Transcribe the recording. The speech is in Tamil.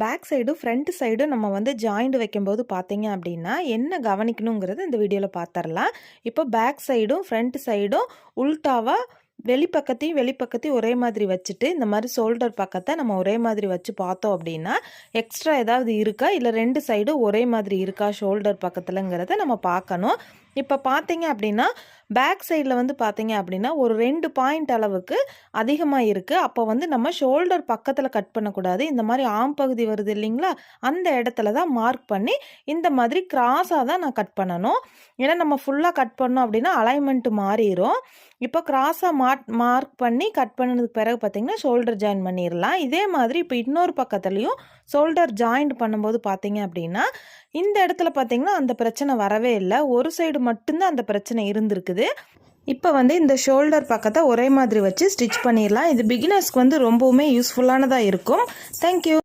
பேக் சைடும் ஃப்ரண்ட் சைடும் நம்ம வந்து ஜாயிண்ட் வைக்கும்போது பார்த்தீங்க அப்படின்னா என்ன கவனிக்கணுங்கிறது இந்த வீடியோவில் பார்த்துடலாம். இப்போ பேக் சைடும் ஃப்ரண்ட் சைடும் உல்டாவாக வெளிப்பக்கத்தையும் ஒரே மாதிரி வச்சுட்டு இந்த மாதிரி ஷோல்டர் பக்கத்தை நம்ம ஒரே மாதிரி வச்சு பார்த்தோம் அப்படின்னா எக்ஸ்ட்ரா ஏதாவது இருக்கா இல்லை ரெண்டு சைடும் ஒரே மாதிரி இருக்கா ஷோல்டர் பக்கத்துலங்கிறத நம்ம பார்க்கணும். இப்போ பார்த்தீங்க அப்படின்னா பேக் சைடில் வந்து பார்த்தீங்க அப்படின்னா ஒரு 2 பாயிண்ட் அளவுக்கு அதிகமாக இருக்குது. அப்போ வந்து நம்ம ஷோல்டர் பக்கத்தில் கட் பண்ணக்கூடாது. இந்த மாதிரி ஆம் பகுதி வருது இல்லைங்களா, அந்த இடத்துல தான் மார்க் பண்ணி இந்த மாதிரி கிராஸாக தான் நான் கட் பண்ணணும். ஏன்னா நம்ம ஃபுல்லாக கட் பண்ணோம் அப்படின்னா அலைன்மெண்ட் மாறிடும். இப்போ கிராஸாக மார்க் பண்ணி கட் பண்ணதுக்கு பிறகு பார்த்தீங்கன்னா ஷோல்டர் ஜாயின் பண்ணிடலாம். இதே மாதிரி இப்போ இன்னொரு பக்கத்துலேயும் ஷோல்டர் ஜாயிண்ட் பண்ணும்போது பார்த்தீங்க அப்படின்னா இந்த இடத்துல பார்த்தீங்கன்னா அந்த பிரச்சனை வரவே இல்லை. ஒரு சைடு மட்டும்தான் அந்த பிரச்சனை இருந்திருக்குது. இப்போ வந்து இந்த ஷோல்டர் பக்கத்தை ஒரே மாதிரி வச்சு ஸ்டிச் பண்ணிடலாம். இது பிகினர்ஸ்க்கு வந்து ரொம்பவுமே யூஸ்ஃபுல்லானதாக இருக்கும். தேங்க்யூ.